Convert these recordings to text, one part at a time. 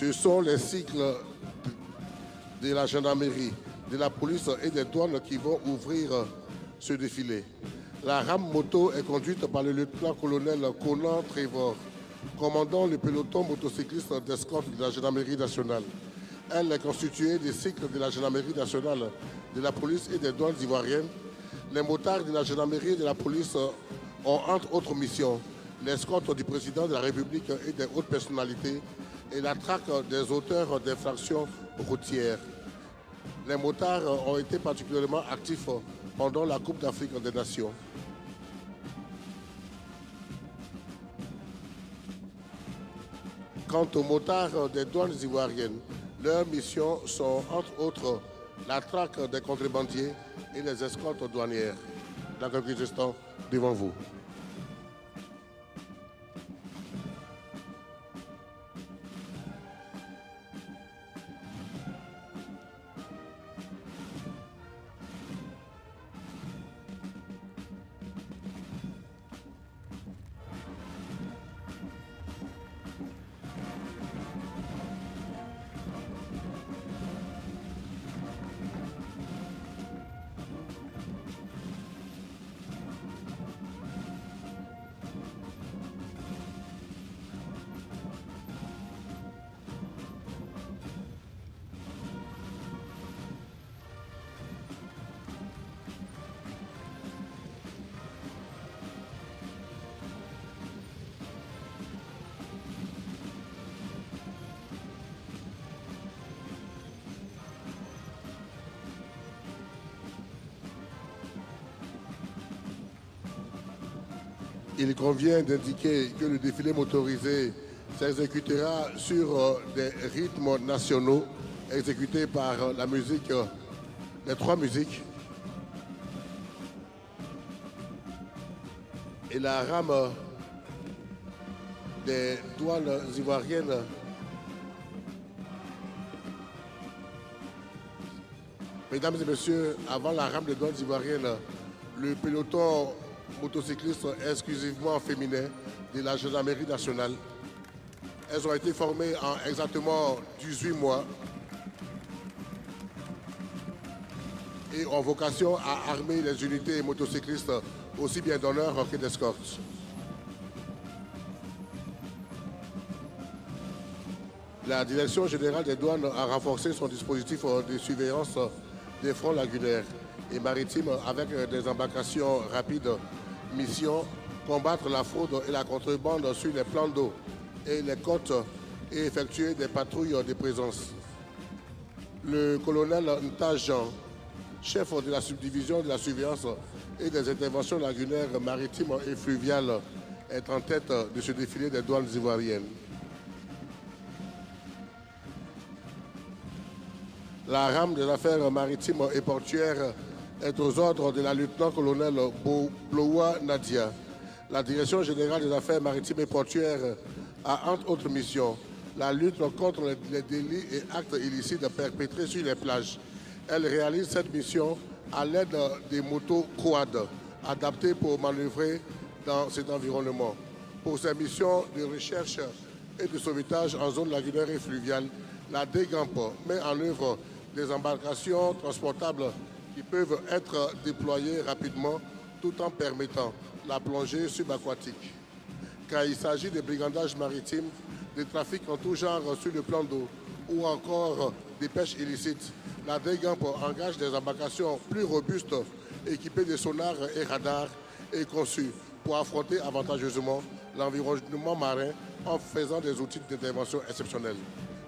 Ce sont les cycles de la gendarmerie, de la police et des douanes qui vont ouvrir ce défilé. La rame moto est conduite par le lieutenant-colonel Conan Trevor, commandant le peloton motocycliste d'escorte de la gendarmerie nationale. Elle est constituée des cycles de la gendarmerie nationale, de la police et des douanes ivoiriennes. Les motards de la gendarmerie et de la police ont entre autres missions l'escorte du président de la République et des hautes personnalités et la traque des auteurs d'infractions routières. Les motards ont été particulièrement actifs pendant la Coupe d'Afrique des Nations. Quant aux motards des douanes ivoiriennes, leurs missions sont entre autres la traque des contrebandiers et les escortes douanières. Dans quelques instants, devant vous. Il convient d'indiquer que le défilé motorisé s'exécutera sur des rythmes nationaux exécutés par la musique, les trois musiques. Et la rame des douanes ivoiriennes Mesdames et messieurs, avant la rame des douanes ivoiriennes, le peloton motocycliste exclusivement féminin de la gendarmerie nationale. Elles ont été formées en exactement 18 mois et ont vocation à armer les unités motocyclistes aussi bien d'honneur que d'escorte. La Direction générale des douanes a renforcé son dispositif de surveillance des fronts lagunaires et maritimes avec des embarcations rapides. Mission, combattre la fraude et la contrebande sur les plans d'eau et les côtes et effectuer des patrouilles de présence. Le colonel Nta Jean, chef de la subdivision de la surveillance et des interventions lagunaires maritimes et fluviales, est en tête de ce défilé des douanes ivoiriennes. La rame des affaires maritimes et portuaires est aux ordres de la lieutenant-colonel Bloua Nadia. La Direction générale des affaires maritimes et portuaires a entre autres missions la lutte contre les délits et actes illicites perpétrés sur les plages. Elle réalise cette mission à l'aide des motos quad adaptées pour manœuvrer dans cet environnement. Pour ces missions de recherche et de sauvetage en zone lagunaire et fluviale, la DEGAMP met en œuvre des embarcations transportables qui peuvent être déployés rapidement tout en permettant la plongée subaquatique. Quand il s'agit de brigandages maritimes, des trafics en tout genre sur le plan d'eau ou encore des pêches illicites, la DEGAMP engage des embarcations plus robustes équipées de sonars et radars et conçues pour affronter avantageusement l'environnement marin en faisant des outils d'intervention exceptionnels.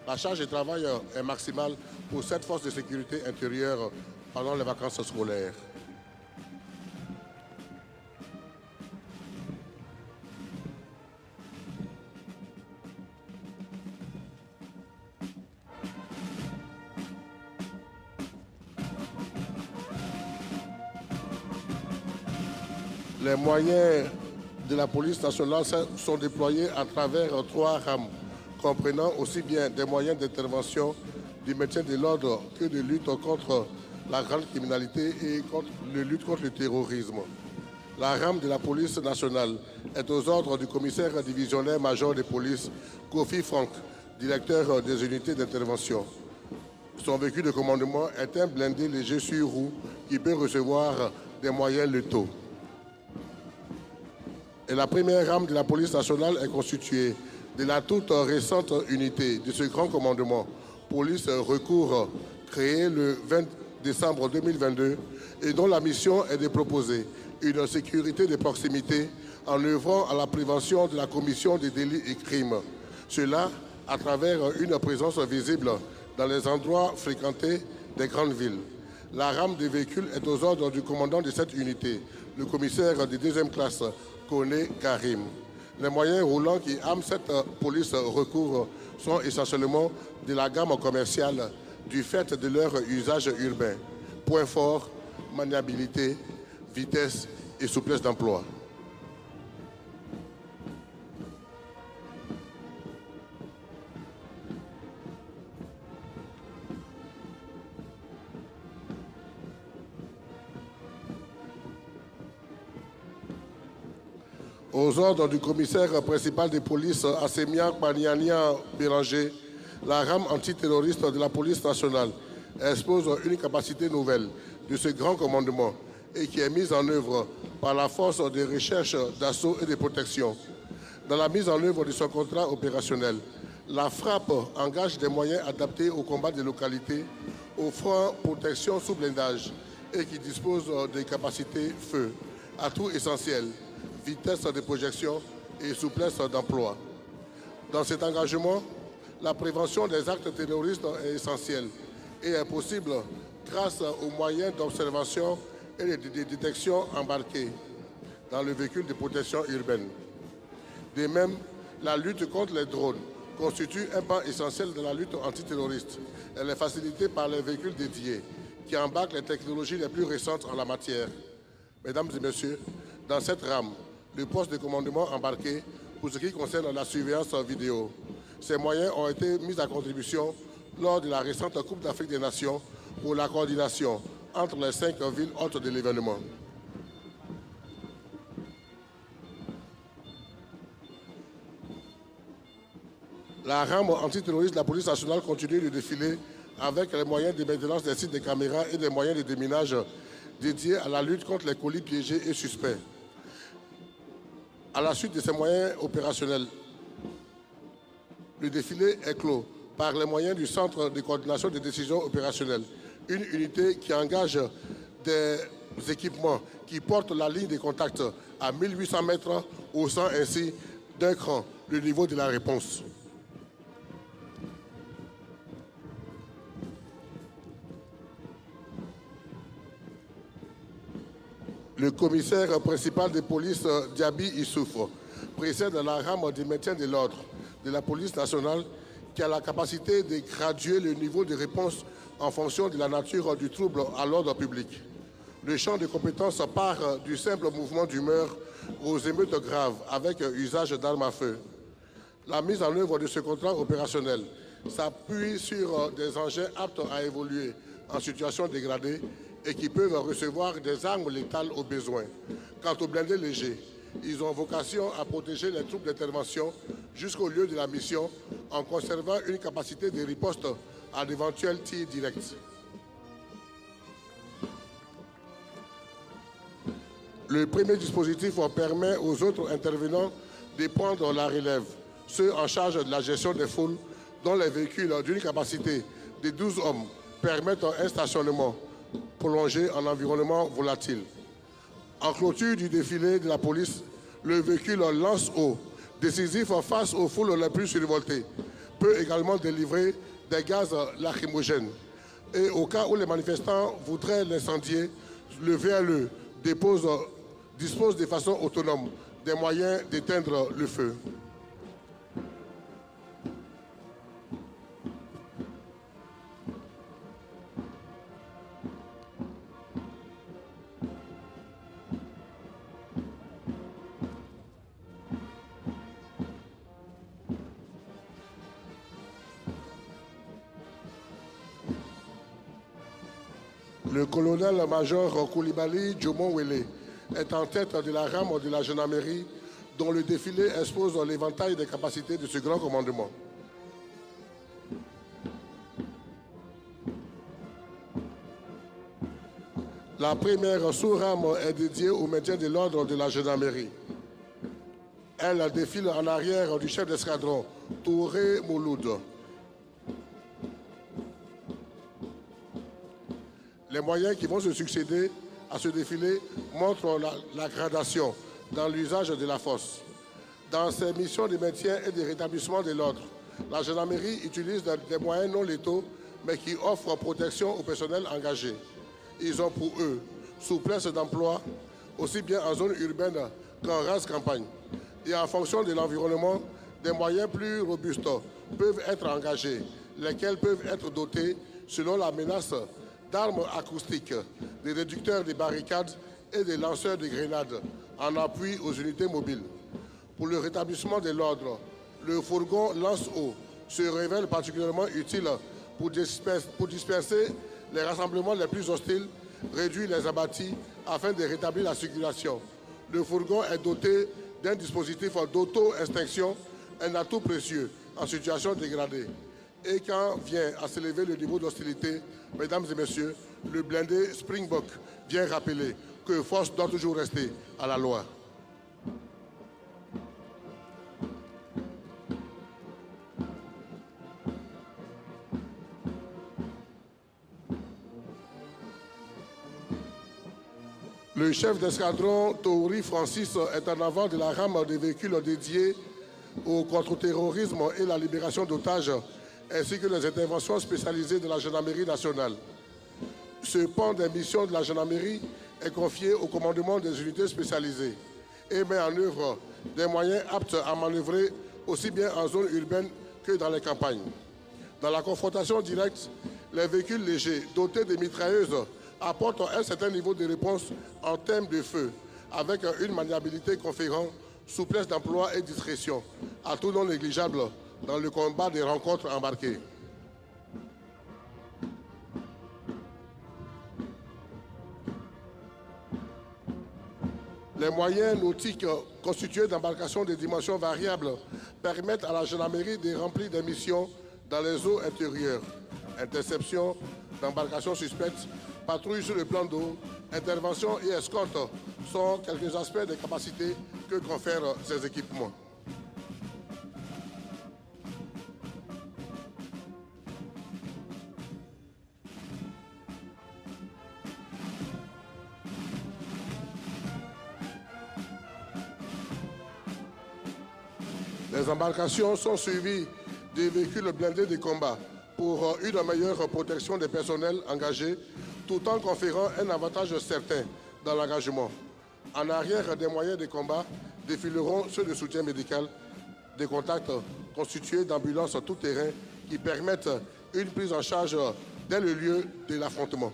La charge de travail est maximale pour cette force de sécurité intérieure pendant les vacances scolaires. Les moyens de la police nationale sont déployés à travers 3 rames, comprenant aussi bien des moyens d'intervention du maintien de l'ordre que de lutte contre la grande criminalité et de lutte contre le terrorisme. La rame de la police nationale est aux ordres du commissaire divisionnaire major de police, Kofi Frank, directeur des unités d'intervention. Son véhicule de commandement est un blindé léger sur roue qui peut recevoir des moyens létaux. Et la première rame de la police nationale est constituée de la toute récente unité de ce grand commandement, police recours, créée le 20 décembre 2022 et dont la mission est de proposer une sécurité de proximité en œuvrant à la prévention de la commission des délits et crimes. Cela à travers une présence visible dans les endroits fréquentés des grandes villes. La rame des véhicules est aux ordres du commandant de cette unité, le commissaire de deuxième classe, Koné Karim. Les moyens roulants qui arment cette police recours sont essentiellement de la gamme commerciale du fait de leur usage urbain. Point fort, maniabilité, vitesse et souplesse d'emploi. Aux ordres du commissaire principal de police Assemia Paniania Bélanger, la rame antiterroriste de la police nationale expose une capacité nouvelle de ce grand commandement et qui est mise en œuvre par la force de recherche, d'assaut et de protection. Dans la mise en œuvre de son contrat opérationnel, la frappe engage des moyens adaptés au combat des localités, offrant protection sous blindage et qui dispose de capacités feu, atouts essentiels, vitesse de projection et souplesse d'emploi. Dans cet engagement, la prévention des actes terroristes est essentielle et est possible grâce aux moyens d'observation et de détection embarqués dans le véhicule de protection urbaine. De même, la lutte contre les drones constitue un pan essentiel de la lutte antiterroriste. Elle est facilitée par les véhicules dédiés qui embarquent les technologies les plus récentes en la matière. Mesdames et messieurs, dans cette rame, le poste de commandement embarqué pour ce qui concerne la surveillance vidéo. Ces moyens ont été mis à contribution lors de la récente Coupe d'Afrique des Nations pour la coordination entre les 5 villes hôtes de l'événement. La rame antiterroriste de la police nationale continue de défiler avec les moyens de maintenance des sites de caméras et des moyens de déminage dédiés à la lutte contre les colis piégés et suspects. À la suite de ces moyens opérationnels, le défilé est clos par les moyens du Centre de coordination des décisions opérationnelles, une unité qui engage des équipements qui portent la ligne de contact à 1800 mètres, haussant ainsi d'un cran le niveau de la réponse. Le commissaire principal de police, Diaby Issouf, précède la rame du maintien de l'ordre de la police nationale qui a la capacité de graduer le niveau de réponse en fonction de la nature du trouble à l'ordre public. Le champ de compétences part du simple mouvement d'humeur aux émeutes graves avec usage d'armes à feu. La mise en œuvre de ce contrat opérationnel s'appuie sur des engins aptes à évoluer en situation dégradée et qui peuvent recevoir des armes létales au besoin. Quant aux blindés légers, ils ont vocation à protéger les troupes d'intervention jusqu'au lieu de la mission en conservant une capacité de riposte à d'éventuels tirs directs. Le premier dispositif permet aux autres intervenants de prendre la relève, ceux en charge de la gestion des foules, dont les véhicules d'une capacité de 12 hommes permettent un stationnement prolongé en environnement volatile. En clôture du défilé de la police, le véhicule lance-eau, décisif face aux foules les plus survoltées, peut également délivrer des gaz lacrymogènes. Et au cas où les manifestants voudraient l'incendier, le VLE dispose de façon autonome des moyens d'éteindre le feu. Le colonel-major Koulibaly Djomon-Wele est en tête de la rame de la gendarmerie dont le défilé expose l'éventail des capacités de ce grand commandement. La première sous-rame est dédiée au maintien de l'ordre de la gendarmerie. Elle défile en arrière du chef d'escadron, Touré Mouloud. Les moyens qui vont se succéder à ce défilé montrent la gradation dans l'usage de la force. Dans ses missions de maintien et de rétablissement de l'ordre, la gendarmerie utilise des moyens non létaux, mais qui offrent protection au personnel engagé. Ils ont pour eux souplesse d'emploi, aussi bien en zone urbaine qu'en rase campagne. Et en fonction de l'environnement, des moyens plus robustes peuvent être engagés, lesquels peuvent être dotés selon la menace d'armes acoustiques, des réducteurs de barricades et des lanceurs de grenades en appui aux unités mobiles. Pour le rétablissement de l'ordre, le fourgon lance-eau se révèle particulièrement utile pour disperser les rassemblements les plus hostiles, réduire les abattis afin de rétablir la circulation. Le fourgon est doté d'un dispositif d'auto-extinction, un atout précieux en situation dégradée. Et quand vient à s'élever le niveau d'hostilité, mesdames et messieurs, le blindé Springbok vient rappeler que force doit toujours rester à la loi. Le chef d'escadron Touri Francis est en avant de la rame des véhicules dédiés au contre-terrorisme et la libération d'otages, ainsi que les interventions spécialisées de la gendarmerie nationale. Ce pan des missions de la gendarmerie est confié au commandement des unités spécialisées et met en œuvre des moyens aptes à manœuvrer aussi bien en zone urbaine que dans les campagnes. Dans la confrontation directe, les véhicules légers dotés de mitrailleuses apportent un certain niveau de réponse en termes de feu, avec une maniabilité conférant souplesse d'emploi et discrétion, à tout non négligeable dans le combat des rencontres embarquées. Les moyens nautiques constitués d'embarcations de dimensions variables permettent à la gendarmerie de remplir des missions dans les eaux intérieures. Interception d'embarcations suspectes, patrouille sur le plan d'eau, intervention et escorte sont quelques aspects des capacités que confèrent ces équipements. Les embarcations sont suivies des véhicules blindés de combat pour une meilleure protection des personnels engagés, tout en conférant un avantage certain dans l'engagement. En arrière des moyens de combat défileront ceux de soutien médical, des contacts constitués d'ambulances tout-terrain qui permettent une prise en charge dès le lieu de l'affrontement.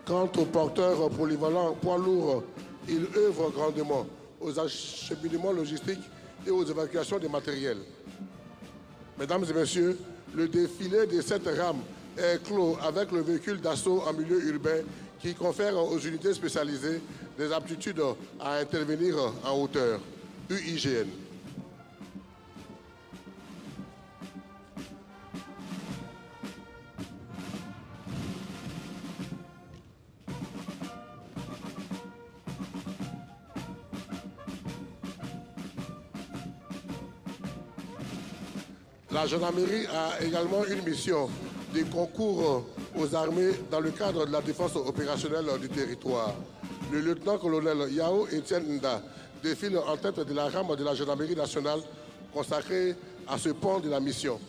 Quant aux porteurs polyvalents poids lourds, ils œuvrent grandement aux acheminements logistiques et aux évacuations des matériels. Mesdames et messieurs, le défilé de cette rame est clos avec le véhicule d'assaut en milieu urbain qui confère aux unités spécialisées des aptitudes à intervenir en hauteur, UIGN. La gendarmerie a également une mission de concours aux armées dans le cadre de la défense opérationnelle du territoire. Le lieutenant-colonel Yao Etienne Nda défile en tête de la rame de la gendarmerie nationale consacrée à ce pan de la mission.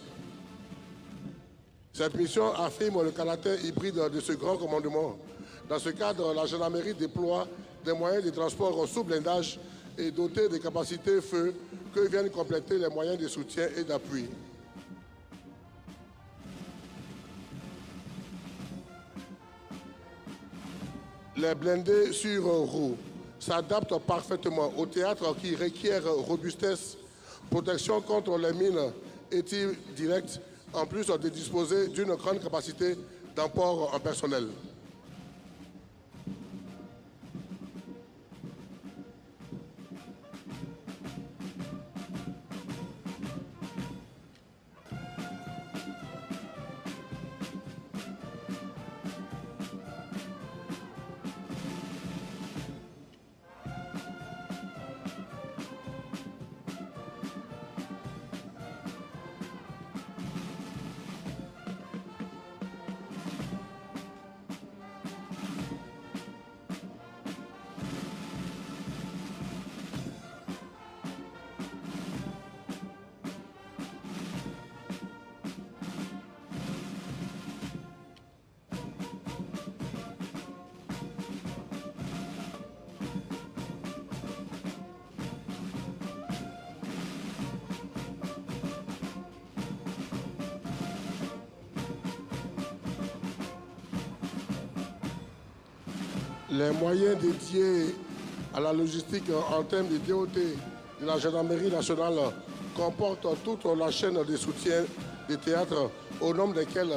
Cette mission affirme le caractère hybride de ce grand commandement. Dans ce cadre, la gendarmerie déploie des moyens de transport sous blindage et dotés de capacités feu que viennent compléter les moyens de soutien et d'appui. Les blindés sur roues s'adapte parfaitement au théâtre qui requiert robustesse, protection contre les mines et tirs directs, en plus de disposer d'une grande capacité d'emport en personnel. Les moyens dédiés à la logistique en termes de DOT de la gendarmerie nationale comportent toute la chaîne de soutien des théâtres, au nombre desquels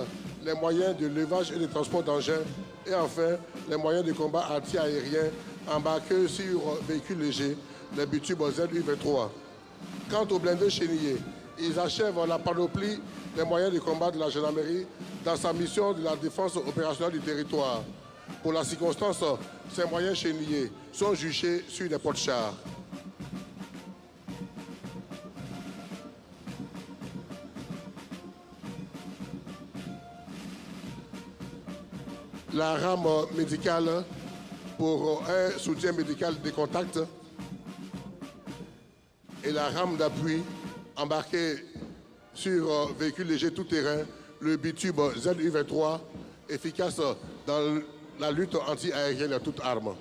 les moyens de levage et de transport d'engins et enfin les moyens de combat anti-aérien embarqués sur véhicules légers, les bitubes ZU-23. Quant aux blindés chenillés, ils achèvent la panoplie des moyens de combat de la gendarmerie dans sa mission de la défense opérationnelle du territoire. Pour la circonstance, ces moyens chenillés sont juchés sur des porte-chars. La rame médicale pour un soutien médical de contact et la rame d'appui embarquée sur véhicule léger tout-terrain, le bitube ZU-23, efficace dans la lutte anti-aérienne à toute arme.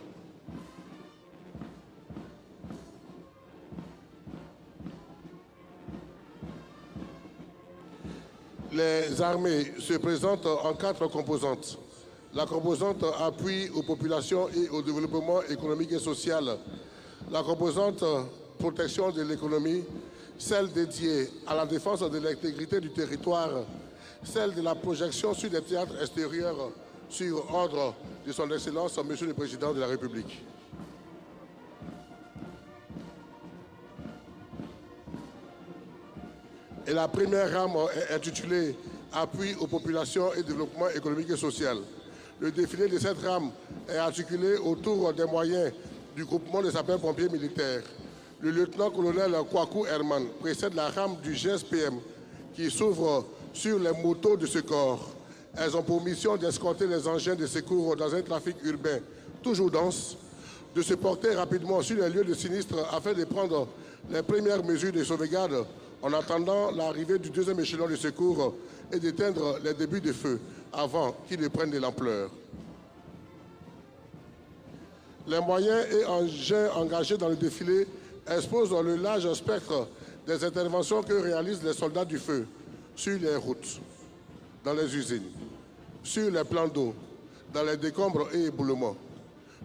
Les armées se présentent en 4 composantes. La composante appui aux populations et au développement économique et social. La composante protection de l'économie. Celle dédiée à la défense de l'intégrité du territoire. Celle de la projection sur des théâtres extérieurs sur ordre de son Excellence, Monsieur le Président de la République. Et la première rame est intitulée « Appui aux populations et développement économique et social ». Le défilé de cette rame est articulé autour des moyens du groupement des sapeurs-pompiers militaires. Le lieutenant-colonel Kwaku Herman précède la rame du GSPM qui s'ouvre sur les motos de ce corps. Elles ont pour mission d'escorter les engins de secours dans un trafic urbain toujours dense, de se porter rapidement sur les lieux de sinistre afin de prendre les premières mesures de sauvegarde en attendant l'arrivée du deuxième échelon de secours et d'éteindre les débuts de feu avant qu'ils ne prennent de l'ampleur. Les moyens et engins engagés dans le défilé exposent le large spectre des interventions que réalisent les soldats du feu sur les routes, dans les usines, sur les plans d'eau, dans les décombres et éboulements.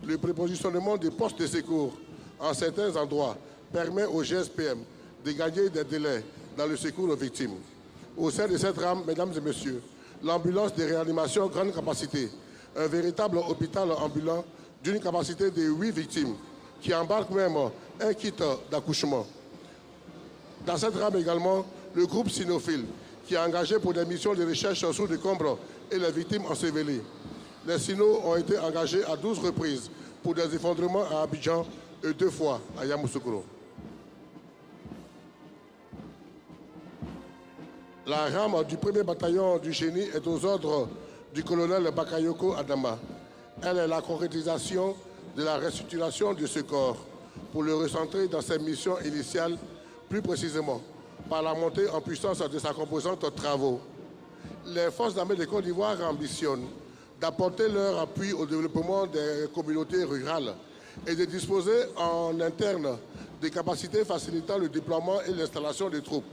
Le prépositionnement des postes de secours en certains endroits permet au GSPM de gagner des délais dans le secours aux victimes. Au sein de cette rame, mesdames et messieurs, l'ambulance de réanimation grande capacité, un véritable hôpital ambulant d'une capacité de 8 victimes, qui embarque même un kit d'accouchement. Dans cette rame également, le groupe Sinophile, qui est engagé pour des missions de recherche sous décombres et les victimes ensevelies. Les Sinos ont été engagés à 12 reprises pour des effondrements à Abidjan et 2 fois à Yamoussoukro. La rame du 1er bataillon du génie est aux ordres du colonel Bakayoko Adama. Elle est la concrétisation de la restructuration de ce corps pour le recentrer dans ses missions initiales, plus précisément par la montée en puissance de sa composante travaux. Les forces armées de Côte d'Ivoire ambitionnent d'apporter leur appui au développement des communautés rurales et de disposer en interne des capacités facilitant le déploiement et l'installation des troupes.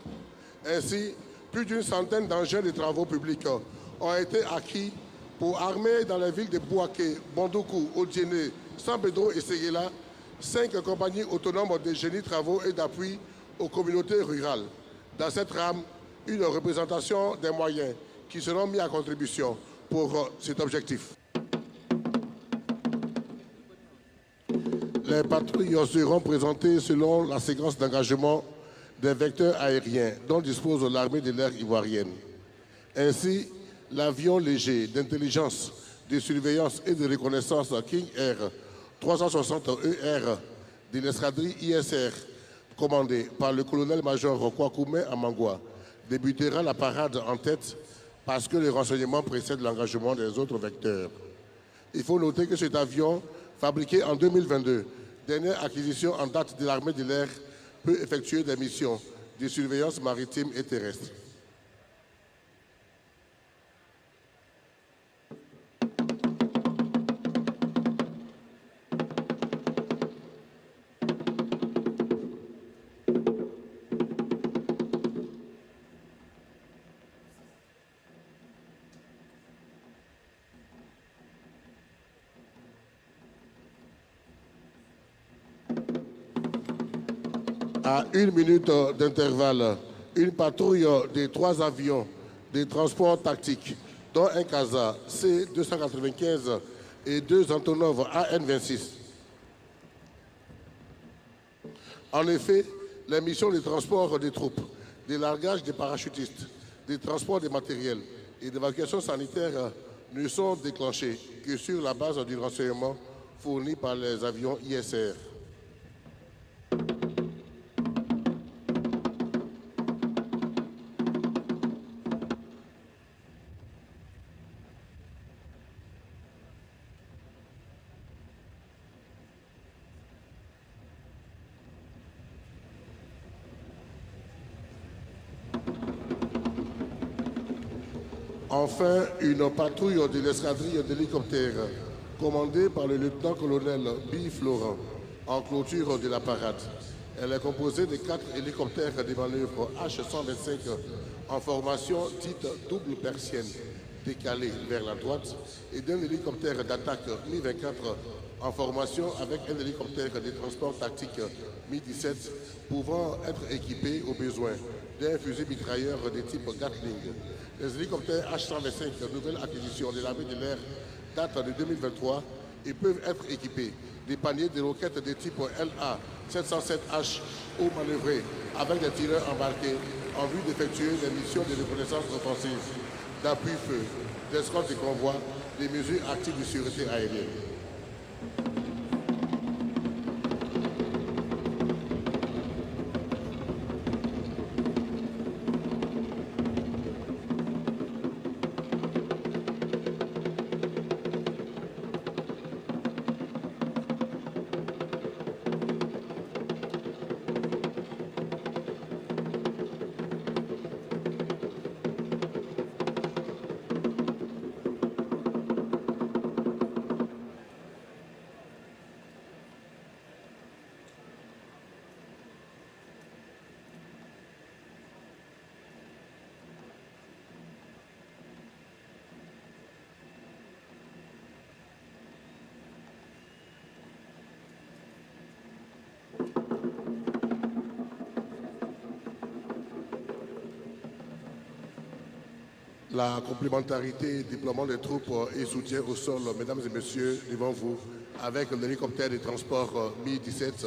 Ainsi, plus d'une centaine d'engins de travaux publics ont été acquis pour armer dans les villes de Bouaké, Bondoukou, Odiéné, San Pedro et Séguéla 5 compagnies autonomes de génie, travaux et d'appui aux communautés rurales. Dans cette rame, une représentation des moyens qui seront mis à contribution pour cet objectif. Les patrouilles seront présentées selon la séquence d'engagement des vecteurs aériens dont dispose l'armée de l'air ivoirienne. Ainsi, l'avion léger d'intelligence, de surveillance et de reconnaissance King Air 360ER de l'escadrille ISR, commandé par le colonel-major Kwakume Amangwa, débutera la parade en tête parce que le renseignement précède l'engagement des autres vecteurs. Il faut noter que cet avion, fabriqué en 2022, dernière acquisition en date de l'armée de l'air, peut effectuer des missions de surveillance maritime et terrestre. À 1 minute d'intervalle, une patrouille de 3 avions de transport tactique, dont un CASA C-295 et 2 Antonov AN-26. En effet, les missions de transport des troupes, de largage des parachutistes, de transport des matériels et d'évacuation sanitaire ne sont déclenchées que sur la base du renseignement fourni par les avions ISR. Enfin, une patrouille de l'escadrille d'hélicoptères commandée par le lieutenant-colonel B. Florent en clôture de la parade. Elle est composée de 4 hélicoptères de manœuvre H-125 en formation dite double persienne décalée vers la droite et d'un hélicoptère d'attaque Mi-24 en formation avec un hélicoptère de transport tactique Mi-17 pouvant être équipé au besoin d'un fusil mitrailleur de type Gatling. Les hélicoptères H-125, nouvelle acquisition de l'armée de l'air, datent de 2023 et peuvent être équipés des paniers de roquettes de type LA-707H haut manœuvrés avec des tireurs embarqués en vue d'effectuer des missions de reconnaissance offensive, d'appui-feu, d'escorte de convois, des mesures actives de sûreté aérienne. La complémentarité, déploiement des troupes et soutien au sol, mesdames et messieurs, devant vous, avec l'hélicoptère de transport Mi-17,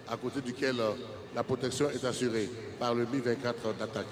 à côté duquel la protection est assurée par le Mi-24 d'attaque.